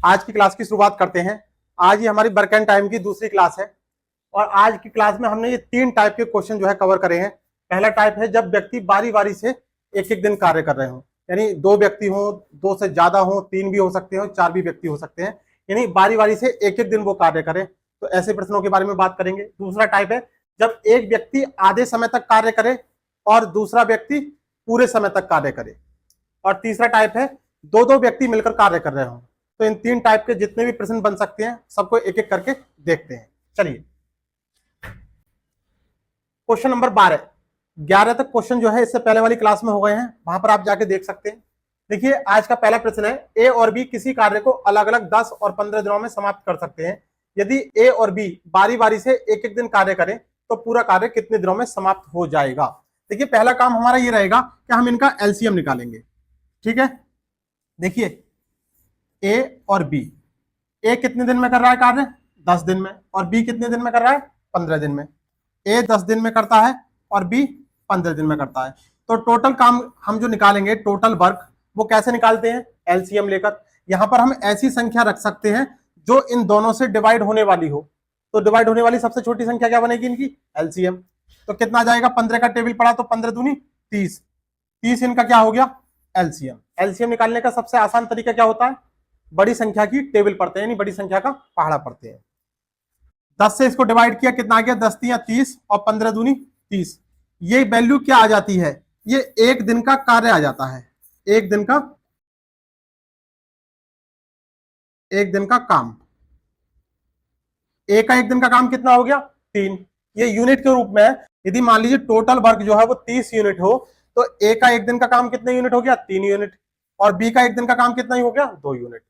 आज की क्लास की शुरुआत करते हैं। आज ही हमारी वर्क एंड टाइम की दूसरी क्लास है और आज की क्लास में हमने ये 3 टाइप के क्वेश्चन जो है कवर करे हैं। पहला टाइप है जब व्यक्ति बारी बारी से एक एक दिन कार्य कर रहे हो, यानी 2 व्यक्ति हो, 2 से ज्यादा हो, 3 भी हो सकते हो, 4 भी व्यक्ति हो सकते हैं, यानी बारी बारी से एक एक दिन वो कार्य करें, तो ऐसे प्रश्नों के बारे में बात करेंगे। दूसरा टाइप है जब एक व्यक्ति आधे समय तक कार्य करे और दूसरा व्यक्ति पूरे समय तक कार्य करे। और तीसरा टाइप है 2 व्यक्ति मिलकर कार्य कर रहे हो। तो इन 3 टाइप के जितने भी प्रश्न बन सकते हैं सबको एक एक करके देखते हैं। चलिए, क्वेश्चन नंबर 11 तक क्वेश्चन जो है इससे पहले वाली क्लास में हो गए हैं, वहां पर आप जाके देख सकते हैं। देखिए, आज का पहला प्रश्न है ए और बी किसी कार्य को अलग अलग 10 और 15 दिनों में समाप्त कर सकते हैं। यदि ए और बी बारी बारी से एक एक दिन कार्य करें तो पूरा कार्य कितने दिनों में समाप्त हो जाएगा। देखिए, पहला काम हमारा ये रहेगा कि हम इनका एलसीएम निकालेंगे। ठीक है, देखिए ए और बी, ए कितने दिन में कर रहा है कार्य? 10 दिन में। और बी कितने दिन में कर रहा है? 15 दिन में। ए 10 दिन में करता है और बी 15 दिन में करता है। तो टोटल काम हम जो निकालेंगे, टोटल वर्क, वो कैसे निकालते हैं? एलसीएम लेकर। यहां पर हम ऐसी संख्या रख सकते हैं जो इन दोनों से डिवाइड होने वाली हो। तो डिवाइड होने वाली सबसे छोटी संख्या क्या बनेगी इनकी? एलसीएम। तो कितना आ जाएगा? 15 का टेबल पड़ा तो 15 दूनी 30, 30 इनका क्या हो गया? एलसीएम। एलसीएम निकालने का सबसे आसान तरीका क्या होता है? बड़ी संख्या की टेबल पढ़ते हैं, यानी बड़ी संख्या का पहाड़ा पढ़ते हैं। 10 से इसको डिवाइड किया, कितना आ गया? 10 तियां 30 और 15 दूनी 30। ये वैल्यू क्या आ जाती है? ये एक दिन का कार्य आ जाता है। एक दिन का काम। ए का एक दिन का काम कितना हो गया? 3। ये यूनिट के रूप में है। यदि मान लीजिए टोटल वर्क जो है वो 30 यूनिट हो तो ए का एक दिन का काम कितने यूनिट हो गया? 3 यूनिट। और बी का एक दिन का काम कितना ही हो गया? 2 यूनिट।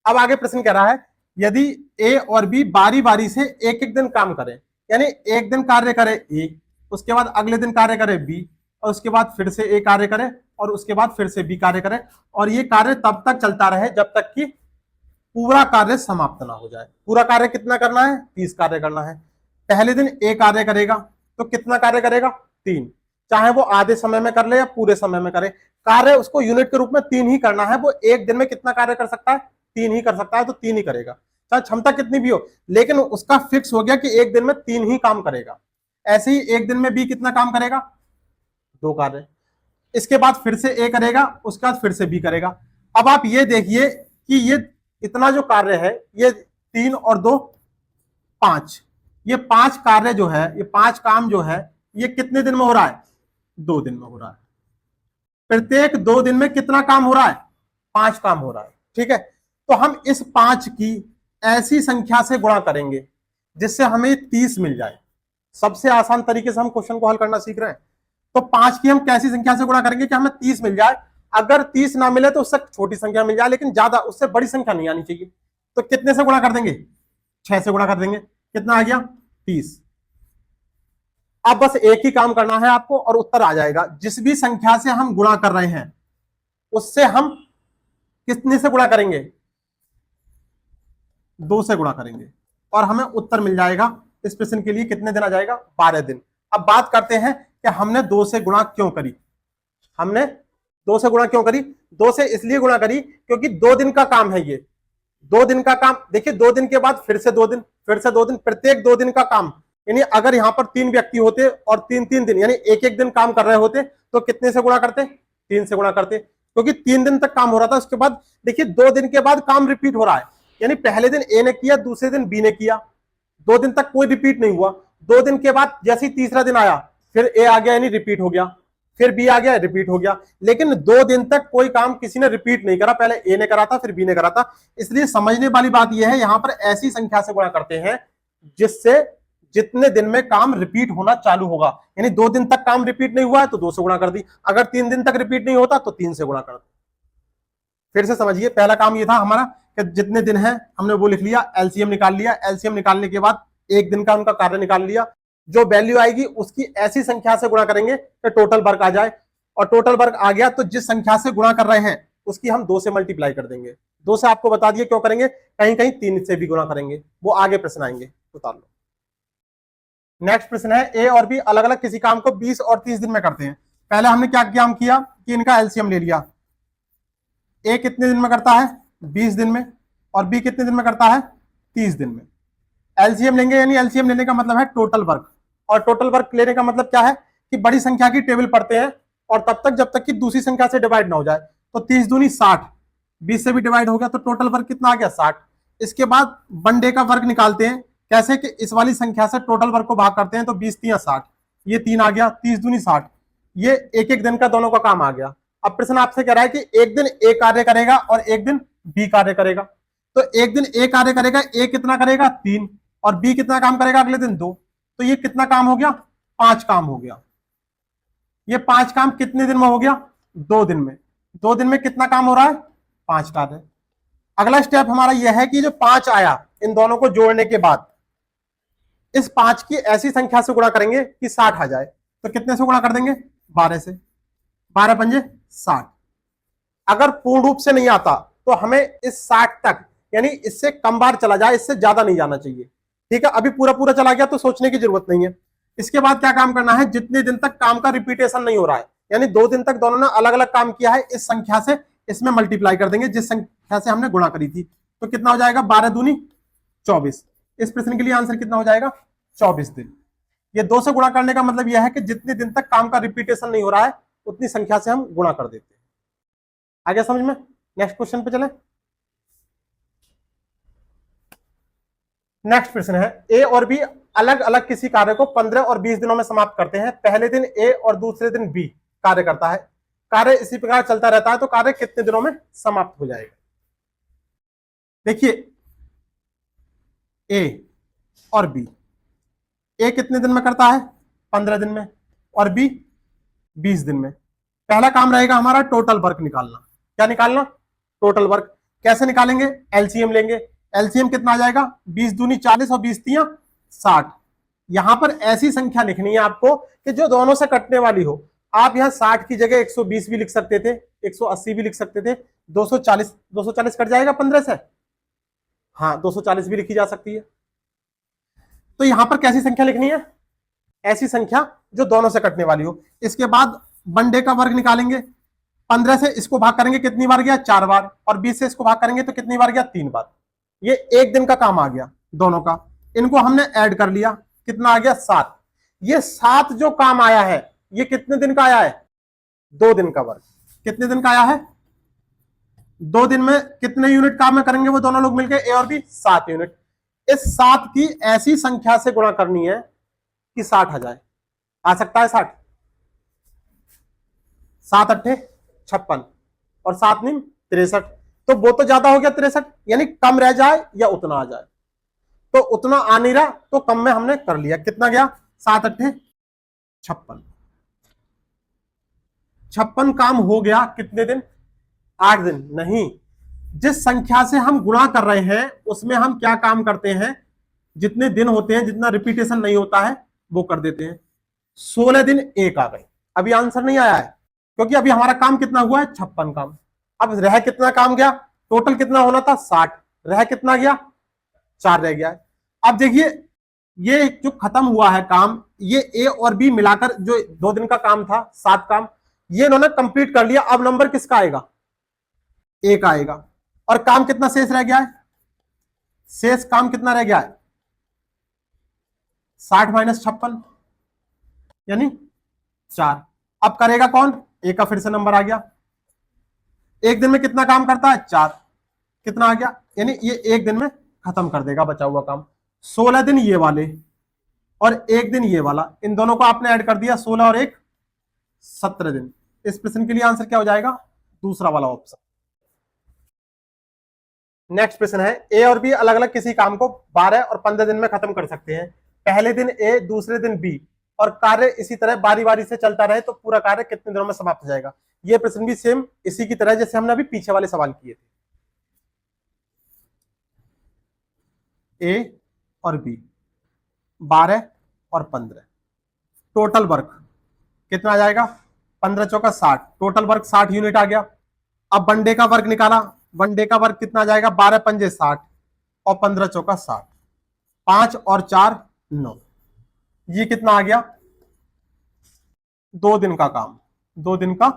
अब आगे प्रश्न कह रहा है यदि ए और बी बारी बारी से एक एक दिन काम करें, यानी एक दिन कार्य करे ए, उसके बाद अगले दिन कार्य करे बी, और उसके बाद फिर से ए कार्य करे, और उसके बाद फिर से बी कार्य करे, और ये कार्य तब तक चलता रहे जब तक कि पूरा कार्य समाप्त ना हो जाए। पूरा कार्य कितना करना है? 30 कार्य करना है। पहले दिन ए कार्य करेगा तो कितना कार्य करेगा? 3। चाहे वो आधे समय में कर ले या पूरे समय में करे, कार्य उसको यूनिट के रूप में 3 ही करना है। वो एक दिन में कितना कार्य कर सकता है? 3 ही कर सकता है, तो 3 ही करेगा, चाहे क्षमता कितनी भी हो, लेकिन उसका फिक्स हो गया कि एक दिन में 3 ही काम करेगा। ऐसे ही एक दिन में बी कितना काम करेगा? 2 कार्य। इसके बाद फिर से ए करेगा, उसके बाद फिर से बी करेगा। अब आप ये देखिए कि ये इतना जो कार्य है, ये 3 और 2 5, ये 5 कार्य जो है, ये 5 काम जो है, ये कितने दिन में हो रहा है? 2 दिन में हो रहा है। प्रत्येक 2 दिन में कितना काम हो रहा है? 5 काम हो रहा है। ठीक है, तो हम इस 5 की ऐसी संख्या से गुणा करेंगे जिससे हमें 30 मिल जाए। सबसे आसान तरीके से हम क्वेश्चन को हल करना सीख रहे हैं। तो 5 की हम कैसी संख्या से गुणा करेंगे कि हमें 30 मिल जाए? अगर 30 ना मिले तो उससे छोटी संख्या मिल जाए, लेकिन ज्यादा, उससे बड़ी संख्या नहीं आनी चाहिए। तो कितने से गुणा कर देंगे? 6 से गुणा कर देंगे। कितना आ गया? 30। अब बस एक ही काम करना है आपको और उत्तर आ जाएगा। जिस भी संख्या से हम गुणा कर रहे हैं उससे हम कितने से गुणा करेंगे? 2 से गुणा करेंगे और हमें उत्तर मिल जाएगा। इस प्रश्न के लिए कितने दिन आ जाएगा? 12 दिन। अब बात करते हैं कि हमने 2 से गुणा क्यों करी। हमने 2 से गुणा क्यों करी? 2 से इसलिए गुणा करी क्योंकि 2 दिन का काम है ये। 2 दिन का काम, देखिए 2 दिन के बाद फिर से 2 दिन, फिर से 2 दिन, प्रत्येक 2 दिन का काम। यानी अगर यहां पर 3 व्यक्ति होते और 3-3 दिन, यानी एक एक दिन काम कर रहे होते तो कितने से गुणा करते? 3 से गुणा करते, क्योंकि 3 दिन तक काम हो रहा था। उसके बाद देखिए 2 दिन के बाद काम रिपीट हो रहा है, यानी पहले दिन ए ने किया, दूसरे दिन बी ने किया, 2 दिन तक कोई रिपीट नहीं हुआ। 2 दिन के बाद जैसे ही तीसरा दिन आया फिर ए आ गया, यानी रिपीट हो गया, फिर बी आ गया, रिपीट हो गया। लेकिन 2 दिन तक कोई काम किसी ने रिपीट नहीं करा, पहले ए ने करा था फिर बी ने करा था। इसलिए समझने वाली बात यह है, यहां पर ऐसी संख्या से गुणा करते हैं जिससे जितने दिन में काम रिपीट होना चालू होगा। यानी 2 दिन तक काम रिपीट नहीं हुआ है तो 2 से गुणा कर दी, अगर 3 दिन तक रिपीट नहीं होता तो 3 से गुणा कर दी। फिर से समझिए, पहला काम यह था हमारा कि जितने दिन है हमने वो लिख लिया, एलसीएम निकाल लिया। एलसीएम निकालने के बाद एक दिन का उनका कार्य निकाल लिया। जो वैल्यू आएगी उसकी ऐसी संख्या से गुणा करेंगे कि टोटल वर्क आ जाए, और टोटल वर्क आ गया तो जिस संख्या से गुणा कर रहे हैं उसकी हम 2 से मल्टीप्लाई कर देंगे। 2 से आपको बता दिए क्यों करेंगे, कहीं कहीं 3 से भी गुणा करेंगे, वो आगे प्रश्न आएंगे, उतार लो। नेक्स्ट प्रश्न है ए और बी अलग अलग किसी काम को 20 और 30 दिन में करते हैं। पहले हमने क्या काम किया कि इनका एलसीएम ले लिया। ए कितने दिन में करता है? 20 दिन में, और बी कितने दिन में करता है? 30 दिन में। एलसीएम लेंगे, यानी एलसीएम लेने का मतलब है टोटल वर्क, और टोटल वर्क लेने का मतलब क्या है कि बड़ी संख्या की टेबल पढ़ते हैं और तब तक जब तक कि दूसरी संख्या से डिवाइड ना हो जाए। तो 30 दूनी 60, 20 से भी डिवाइड हो गया तो टोटल वर्क कितना आ गया? 60। इसके बाद वन डे का वर्क निकालते हैं, कैसे कि इस वाली संख्या से टोटल वर्क को भाग करते हैं, तो 20 3 60, ये 3 आ गया, 30 दूनी 60, ये एक एक दिन का दोनों का काम आ गया। अब प्रश्न आपसे कह रहा है कि एक दिन ए कार्य करेगा और एक दिन बी कार्य करेगा। तो एक दिन ए कार्य करेगा, ए कितना करेगा? 3, और बी कितना काम करेगा अगले दिन? 2। तो ये कितना काम हो गया? 5 काम हो गया। ये 5 काम कितने दिन में हो गया? 2 दिन में। 2 दिन में कितना काम हो रहा है? 5 कार्य। अगला स्टेप हमारा यह है कि जो 5 आया इन दोनों को जोड़ने के बाद इस 5 की ऐसी संख्या से गुणा करेंगे कि 60 आ जाए। तो कितने से गुणा कर देंगे? 12 से। 12 पंजे 60। अगर पूर्ण रूप से नहीं आता तो हमें इस 60 तक, यानी इससे कम बार चला जाए, इससे ज्यादा नहीं जाना चाहिए। ठीक है, अभी पूरा पूरा चला गया तो सोचने की जरूरत नहीं है। इसके बाद क्या काम करना है? जितने दिन तक काम का रिपीटेशन नहीं हो रहा है, यानी 2 दिन तक दोनों ने अलग अलग काम किया है, इस संख्या से इसमें मल्टीप्लाई कर देंगे जिस संख्या से हमने गुणा करी थी। तो कितना हो जाएगा? 12 दूनी 24। इस प्रश्न के लिए आंसर कितना हो जाएगा? 24 दिन। ये 2 से गुणा करने का मतलब यह है कि जितने दिन तक काम का रिपीटेशन नहीं हो रहा है उतनी संख्या से हम गुणा कर देते हैं। आगे समझ में? नेक्स्ट क्वेश्चन पे चले। नेक्स्ट प्रश्न है, ए और बी अलग अलग किसी कार्य को 15 और 20 दिनों में समाप्त करते हैं। पहले दिन ए और दूसरे दिन बी कार्य करता है। कार्य इसी प्रकार चलता रहता है, तो कार्य कितने दिनों में समाप्त हो जाएगा? देखिए, ए और बी, ए कितने दिन में करता है? 15 दिन में, और बी 20 दिन में। पहला काम रहेगा हमारा टोटल वर्क निकालना। क्या निकालना? Total work. कैसे निकालेंगे? एलसीएम लेंगे। एलसीएम कितना आ जाएगा? 20 दूनी 40 और 20 तियां 60। यहां पर ऐसी संख्या लिखनी है आपको कि जो दोनों से कटने वाली हो। आप यहां 60 की जगह 120 भी लिख सकते थे, 180 भी लिख सकते थे, 240 कट जाएगा 15 से। हाँ, 240 भी लिखी जा सकती है। तो यहां पर कैसी संख्या लिखनी है? ऐसी संख्या जो दोनों से कटने वाली हो। इसके बाद वन डे का वर्ग निकालेंगे। 15 से इसको भाग करेंगे, कितनी बार गया? 4 बार। और 20 से इसको भाग करेंगे तो कितनी बार गया? 3 बार। ये एक दिन का काम आ गया दोनों का। इनको हमने ऐड कर लिया, कितना आ गया? 7। ये 7 जो काम आया है ये कितने दिन का आया है? 2 दिन का वर्ग। कितने दिन का आया है? 2 दिन में कितने यूनिट काम में करेंगे वो दोनों लोग मिलकर, ए और बी? 7 यूनिट। इस 7 की ऐसी संख्या से गुणा करनी है कि 60 आ जाए। आ सकता है 60? 7 अट्ठे 56 और 7 निम 63। तो वो तो ज्यादा हो गया 63, यानी कम रह जाए या उतना आ जाए। तो उतना आ नहीं रहा तो कम में हमने कर लिया। कितना गया? 7 अट्ठे 56। 56 काम हो गया कितने दिन? 8 दिन। नहीं, जिस संख्या से हम गुणा कर रहे हैं उसमें हम क्या काम करते हैं? जितने दिन होते हैं, जितना रिपीटेशन नहीं होता है वो कर देते हैं। 16 दिन एक आ गए। अभी आंसर नहीं आया है क्योंकि अभी हमारा काम कितना हुआ है? 56 काम। अब रह कितना काम गया? टोटल कितना होना था? 60। रह कितना गया? 4 रह गया है। अब देखिए, ये जो खत्म हुआ है काम, ये ए और बी मिलाकर जो 2 दिन का काम था, 7 काम, ये इन्होंने कंप्लीट कर लिया। अब नंबर किसका आएगा? ए का आएगा। और काम कितना शेष रह गया है? शेष काम कितना रह गया है? 60 माइनस 56 यानी 4। अब करेगा कौन? ए का फिर से नंबर आ गया। एक दिन में कितना काम करता है? 4। कितना आ गया? यानी ये एक दिन में खत्म कर देगा बचा हुआ काम। 16 दिन ये वाले और एक दिन ये वाला, इन दोनों को आपने ऐड कर दिया, 16 और 1 17 दिन। इस प्रश्न के लिए आंसर क्या हो जाएगा? दूसरा वाला ऑप्शन। नेक्स्ट प्रश्न है, ए और बी अलग अलग किसी काम को 12 और 15 दिन में खत्म कर सकते हैं। पहले दिन ए, दूसरे दिन बी, और कार्य इसी तरह बारी बारी से चलता रहे तो पूरा कार्य कितने दिनों में समाप्त हो जाएगा? ये प्रश्न भी सेम इसी की तरह जैसे हमने अभी पीछे वाले सवाल किए थे। ए और बी 12 और 15, टोटल वर्क कितना आ जाएगा? 15 चौका 60, टोटल वर्क 60 यूनिट आ गया। अब वनडे का वर्क निकाला, वनडे का वर्क कितना आ जाएगा? 12 पंजे 60 और 15 चौका 60, 5 और 4 9। ये कितना आ गया? 2 दिन का काम, 2 दिन का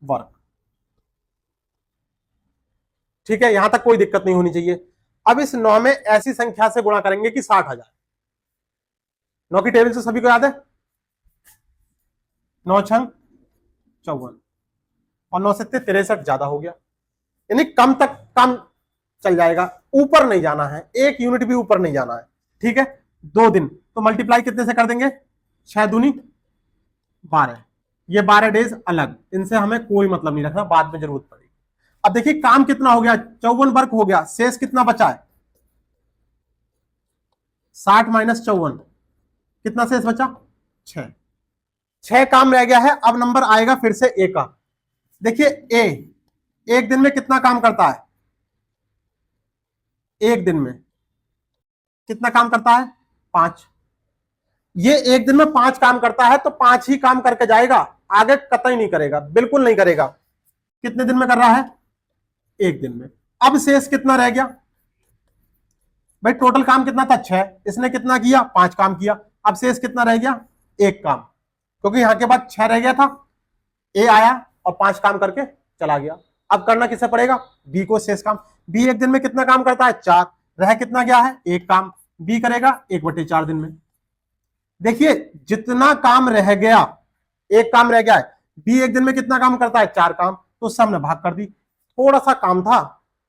वर्क। ठीक है, यहां तक कोई दिक्कत नहीं होनी चाहिए। अब इस 9 में ऐसी संख्या से गुणा करेंगे कि 60 आ जाए। 9 की टेबल से सभी को याद है, 9 छंग 54 और 9 से 63 ज्यादा हो गया, यानी कम तक कम चल जाएगा, ऊपर नहीं जाना है, 1 यूनिट भी ऊपर नहीं जाना है। ठीक है, 2 दिन तो मल्टीप्लाई कितने से कर देंगे, 6 दूनी 12, ये 12 डेज अलग, इनसे हमें कोई मतलब नहीं रखना, बाद में जरूरत पड़ेगी। अब देखिए काम कितना हो गया, 54 वर्क हो गया, शेष कितना बचा है, 60 माइनस 54, कितना शेष बचा, 6। 6 काम रह गया है। अब नंबर आएगा फिर से ए का। देखिए ए एक दिन में कितना काम करता है, एक दिन में कितना काम करता है, 5। ये एक दिन में 5 काम करता है तो 5 ही काम करके जाएगा, आगे कतई नहीं करेगा, बिल्कुल नहीं करेगा। कितने दिन में कर रहा है, एक दिन में। अब शेष कितना रह गया भाई, टोटल काम कितना था, 6, इसने कितना किया, 5 काम किया। अब शेष कितना रह गया, 1 काम, क्योंकि यहां के बाद 6 रह गया था, ए आया और 5 काम करके चला गया। अब करना किसे पड़ेगा, बी को शेष काम। बी एक दिन में कितना काम करता है, 4, रह कितना गया है, 1 काम, बी करेगा 1/4 दिन में। देखिए जितना काम रह गया, 1 काम रह गया है, बी एक दिन में कितना काम करता है, 4 काम, तो उससे हमने भाग कर दी। थोड़ा सा काम था,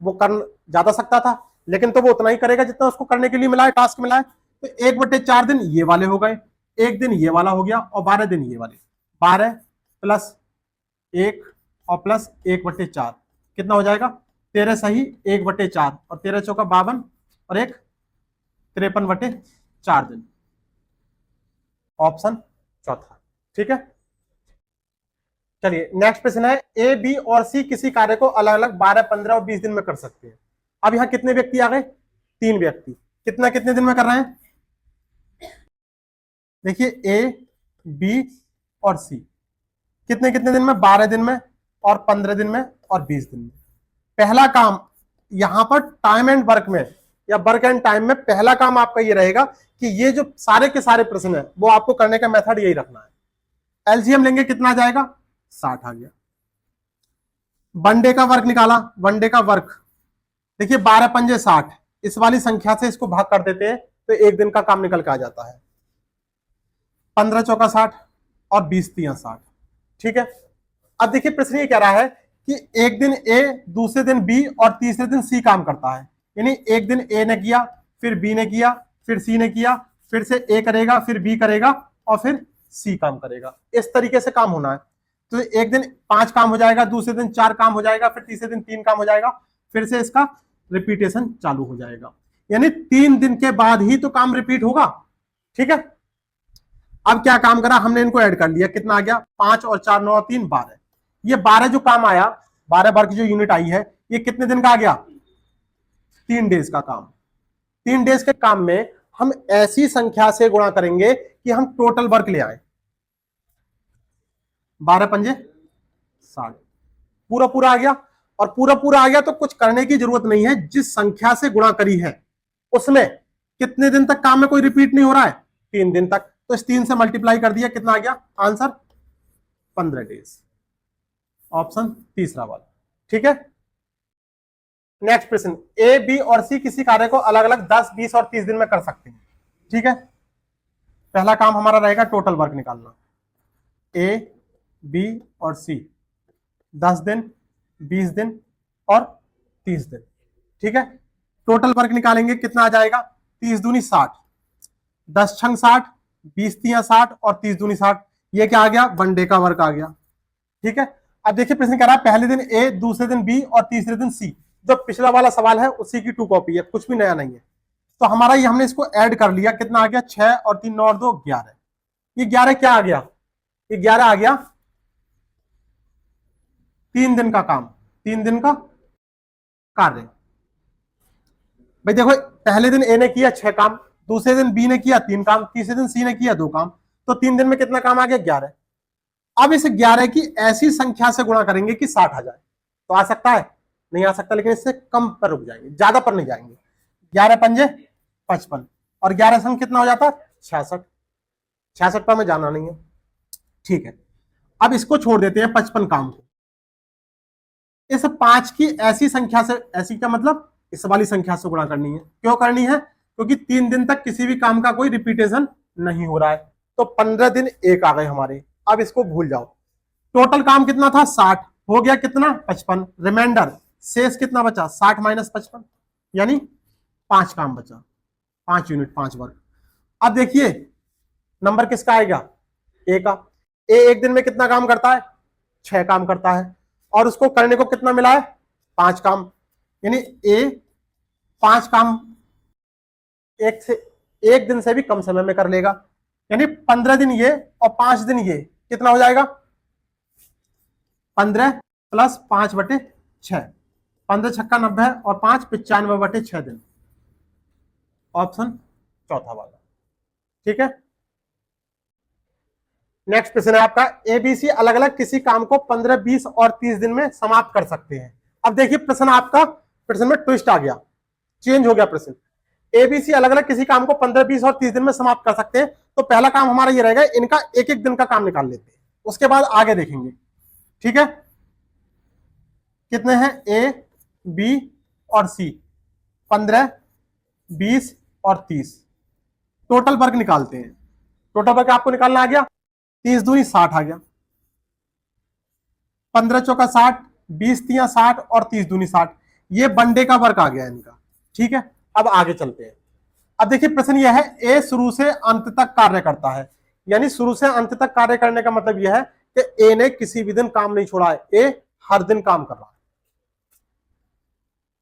वो कर ज्यादा सकता था, लेकिन तो वो उतना ही करेगा जितना उसको करने के लिए मिला है, टास्क मिला है। तो 1/4 दिन ये वाले हो गए, 1 दिन ये वाला हो गया और 12 दिन ये वाले। 12 प्लस 1 और प्लस 1/4 कितना हो जाएगा, 13 सही 1/4 और 13 चौका 52 और 1 53/4 दिन। ऑप्शन चौथा। ठीक है, चलिए नेक्स्ट प्रश्न है, ए बी और सी किसी कार्य को अलग अलग 12, 15 और 20 दिन में कर सकते हैं। अब यहां कितने व्यक्ति आ गए, 3 व्यक्ति, कितना कितने दिन में कर रहे हैं, देखिए ए बी और सी कितने कितने दिन में, 12 दिन में और 15 दिन में और 20 दिन में। पहला काम यहां पर टाइम एंड वर्क में या वर्क एंड टाइम में पहला काम आपका ये रहेगा कि ये जो सारे के सारे प्रश्न है वो आपको करने का मेथड यही रखना है। एलसीएम लेंगे कितना आ जाएगा, 60 आ गया। वनडे का वर्क निकाला, वनडे का वर्क देखिए 12 पंजे 60, इस वाली संख्या से इसको भाग कर देते हैं तो एक दिन का काम निकल के आ जाता है। 15 चौका 60 और 20 तिया 60। ठीक है, अब देखिए प्रश्न ये कह रहा है कि एक दिन ए, दूसरे दिन बी और तीसरे दिन सी काम करता है, यानी एक दिन ए ने किया, फिर बी ने किया, फिर सी ने किया, फिर से ए करेगा, फिर बी करेगा और फिर सी काम करेगा। इस तरीके से काम होना है। तो एक दिन 5 काम हो जाएगा, दूसरे दिन 4 काम हो जाएगा, फिर तीसरे दिन 3 काम हो जाएगा, फिर से इसका रिपीटेशन चालू हो जाएगा, यानी 3 दिन के बाद ही तो काम रिपीट होगा। ठीक है, अब क्या काम करा हमने, इनको ऐड कर लिया, कितना आ गया, 5 और 4 9 और 3 12। ये 12 जो काम आया, 12 बार की जो यूनिट आई है, ये कितने दिन का आ गया, 3 डेज का काम। 3 डेज के काम में हम ऐसी संख्या से गुणा करेंगे कि हम टोटल वर्क ले आए। 12 पंजे 60, पूरा पूरा आ गया, और पूरा पूरा आ गया तो कुछ करने की जरूरत नहीं है, जिस संख्या से गुणा करी है उसमें कितने दिन तक काम में कोई रिपीट नहीं हो रहा है, 3 दिन तक। तो इस 3 से मल्टीप्लाई कर दिया, कितना आ गया आंसर, 15 डेज। ऑप्शन तीसरा वाला। ठीक है, नेक्स्ट प्रश्न, ए बी और सी किसी कार्य को अलग अलग 10, 20 और 30 दिन में कर सकते हैं। ठीक है, पहला काम हमारा रहेगा टोटल वर्क निकालना। ए बी और सी 10 दिन, 20 दिन और 30 दिन। ठीक है, टोटल वर्क निकालेंगे, कितना आ जाएगा, 30 दूनी 60, 10 छंग 60, 20 तिया 60 और 30 दूनी 60। ये क्या आ गया, वनडे का वर्क आ गया। ठीक है, अब देखिए प्रश्न कह रहा है पहले दिन ए, दूसरे दिन बी और तीसरे दिन सी। जो पिछला वाला सवाल है उसी की 2 कॉपी है, कुछ भी नया नहीं है। तो हमारा ये हमने इसको ऐड कर लिया, कितना आ गया, 6 और 3 9 और 2 11। ये 11 क्या आ गया, ये 11 आ गया 3 दिन का काम, 3 दिन का कार्य। भाई देखो पहले दिन ए ने किया 6 काम, दूसरे दिन बी ने किया 3 काम, तीसरे दिन सी ने किया 2 काम, तो 3 दिन में कितना काम आ गया, 11। अब इस 11 की ऐसी संख्या से गुणा करेंगे कि 60 आ जाए। तो आ सकता है, नहीं आ सकता, लेकिन इससे कम पर रुक जाएंगे, ज्यादा पर नहीं जाएंगे। 11 पंजे 55 और 11 संग कितना हो जाता है, 66। 66 पर हमें जाना नहीं है। ठीक है, अब इसको छोड़ देते हैं 55 काम को। इस 5 की ऐसी संख्या से, ऐसी क्या मतलब इस वाली संख्या से गुणा करनी है। क्यों करनी है? क्योंकि 3 दिन तक किसी भी काम का कोई रिपीटेशन नहीं हो रहा है। तो 15 दिन एक आ गए हमारे। अब इसको भूल जाओ। टोटल काम कितना था? 60। हो गया कितना? 55। रिमाइंडर शेष कितना बचा? 60 माइनस 55, यानी 5 काम बचा, 5 यूनिट, 5 वर्ग। अब देखिए नंबर किसका आएगा? ए का। ए एक दिन में कितना काम करता है? 6 काम करता है। और उसको करने को कितना मिला है? 5 काम। यानी ए 5 काम एक दिन से भी कम समय में कर लेगा। यानी 15 दिन ये और 5 दिन ये, कितना हो जाएगा? 15 प्लस 5/6, 15 छक्का 90 और 5 95/6 दिन। ऑप्शन चौथा वाला। ठीक है। नेक्स्ट क्वेश्चन है आपका, एबीसी अलग अलग किसी काम को 15, 20 और 30 दिन में समाप्त कर सकते हैं। अब देखिए प्रश्न आपका, प्रश्न में ट्विस्ट आ गया, चेंज हो गया प्रश्न। एबीसी अलग अलग किसी काम को 15, 20 और 30 दिन में समाप्त कर सकते हैं। तो पहला काम हमारा ये रहेगा, इनका एक एक दिन का काम निकाल लेते हैं, उसके बाद आगे देखेंगे। ठीक है। कितने हैं? ए, बी और सी, 15, 20 और 30। टोटल वर्क निकालते हैं। टोटल वर्क आपको निकालना आ गया, 30 दूनी 60 आ गया, 15 चौका 60, 20 तिया 60 और 30 दूनी 60। ये वनडे का वर्क आ गया इनका। ठीक है। अब आगे चलते हैं। अब देखिए प्रश्न यह है, ए शुरू से अंत तक कार्य करता है। यानी शुरू से अंत तक कार्य करने का मतलब यह है कि ए ने किसी भी दिन काम नहीं छोड़ा है। ए हर दिन काम कर रहा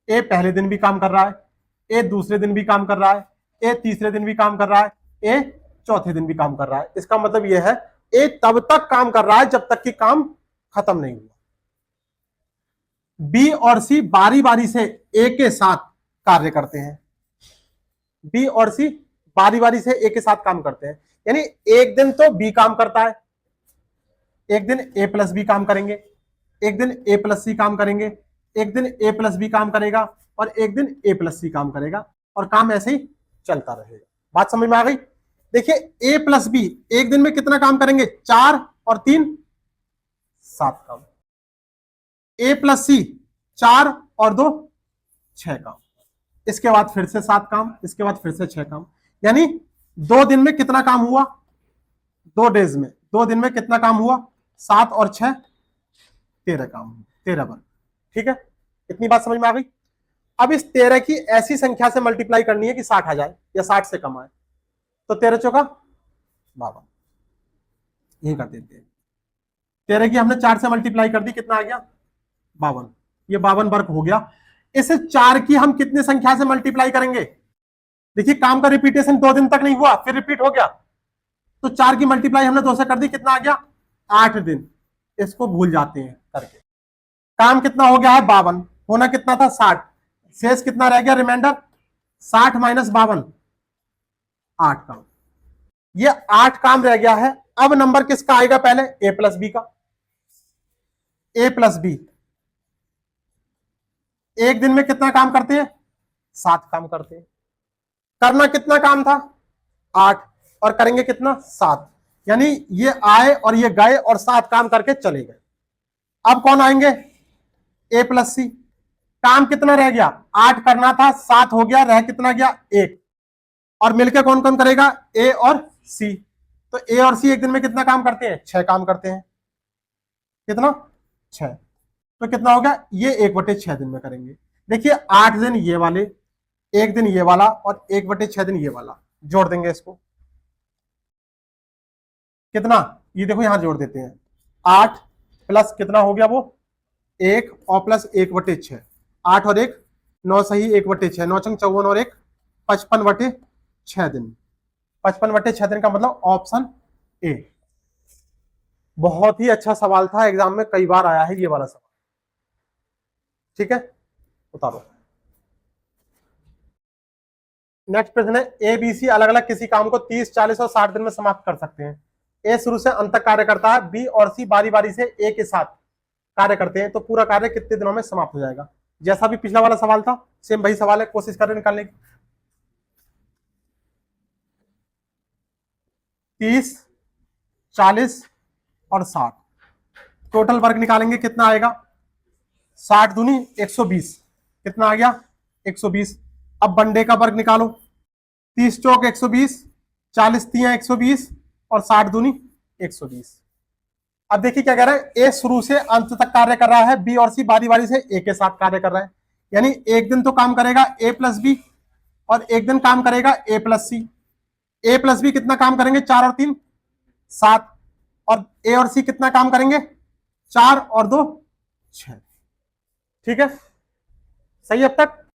है। ए पहले दिन भी काम कर रहा है, ए दूसरे दिन भी काम कर रहा है, ए तीसरे दिन भी काम कर रहा है, ए चौथे दिन भी काम कर रहा है। इसका मतलब यह है ए तब तक काम कर रहा है जब तक कि काम खत्म नहीं हुआ। बी और सी बारी बारी से ए के साथ कार्य करते हैं। बी और सी बारी बारी से ए के साथ काम करते हैं। यानी एक दिन तो बी काम करता है, एक दिन ए प्लस बी काम करेंगे, एक दिन ए प्लस सी काम करेंगे, एक दिन ए प्लस बी काम करेगा और एक दिन ए प्लस सी काम करेगा, और काम ऐसे ही चलता रहेगा। बात समझ में आ गई? देखिए ए प्लस बी एक दिन में कितना काम करेंगे? 4 और 3 7 काम। ए प्लस सी 4 और 2 6 काम। इसके बाद फिर से 7 काम, इसके बाद फिर से 6 काम। यानी 2 दिन में कितना काम हुआ? 2 डेज में, 2 दिन में कितना काम हुआ? 7 और 6 13 काम, 13 बार। ठीक है। इतनी बात समझ में आ गई? अब इस 13 की ऐसी संख्या से मल्टीप्लाई करनी है कि 60 आ जाए या 60 से कम आए। तो 13 चौका 52, यही कर देते हैं। 13 की हमने 4 से मल्टीप्लाई कर दी, कितना आ गया? 52। ये 52 वर्क हो गया। इस 4 की हम कितनी संख्या से मल्टीप्लाई करेंगे? देखिए काम का रिपीटेशन 2 दिन तक नहीं हुआ, फिर रिपीट हो गया, तो 4 की मल्टीप्लाई हमने 2 से कर दी, कितना आ गया? 8 दिन। इसको भूल जाते हैं करके। काम कितना हो गया है? 52। होना कितना था? 60। शेष कितना रह गया? रिमाइंडर 60 माइनस 52, 8 काम। ये 8 काम रह गया है। अब नंबर किसका आएगा? पहले ए प्लस बी का। ए प्लस बी एक दिन में कितना काम करते हैं? 7 काम करते हैं। करना कितना काम था? 8, और करेंगे कितना? 7। यानी ये आए और ये गए और 7 काम करके चले गए। अब कौन आएंगे? ए प्लस सी। काम कितना रह गया? 8 करना था, 7 हो गया, रह कितना गया? 1। और मिलकर कौन कौन करेगा? ए और सी। तो ए और सी एक दिन में कितना काम करते हैं? 6 काम करते हैं। कितना? 6। तो कितना हो गया? ये 1/6 दिन में करेंगे। देखिए 8 दिन ये वाले, एक दिन ये वाला और 1/6 दिन ये वाला, जोड़ देंगे इसको। कितना? ये देखो यहां जोड़ देते हैं। 8 प्लस कितना हो गया? वो 1 और प्लस 1/6, 8 और 1 9, सही 1/6, 9 चंग 54 और 1 55/6 दिन। 55/6 दिन का मतलब ऑप्शन ए। बहुत ही अच्छा सवाल था, एग्जाम में कई बार आया है ये वाला सवाल। ठीक है, उतारो। नेक्स्ट प्रश्न है, ए बी सी अलग अलग किसी काम को 30, 40 और 60 दिन में समाप्त कर सकते हैं। ए शुरू से अंत तक कार्य करता है, बी और सी बारी बारी से ए के साथ कार्य करते हैं, तो पूरा कार्य कितने दिनों में समाप्त हो जाएगा? जैसा भी पिछला वाला सवाल था, सेम वही सवाल है, कोशिश करें निकालने की। 30, 40 और 60 टोटल वर्क निकालेंगे, कितना आएगा? 60 दूनी 120, कितना आ गया 120। अब वनडे का वर्ग निकालो, 30 चौक 120, 40 तिया 120 और 60 दूनी 120। अब देखिए क्या कह रहा है, ए शुरू से अंत तक कार्य कर रहा है, बी और सी बारी बारी से ए के साथ कार्य कर रहा है। यानी एक दिन तो काम करेगा ए प्लस बी और एक दिन काम करेगा ए प्लस सी। ए प्लस बी कितना काम करेंगे, 4 और 3 7, और ए और सी कितना काम करेंगे, 4 और 2 6। ठीक है, सही है अब तक।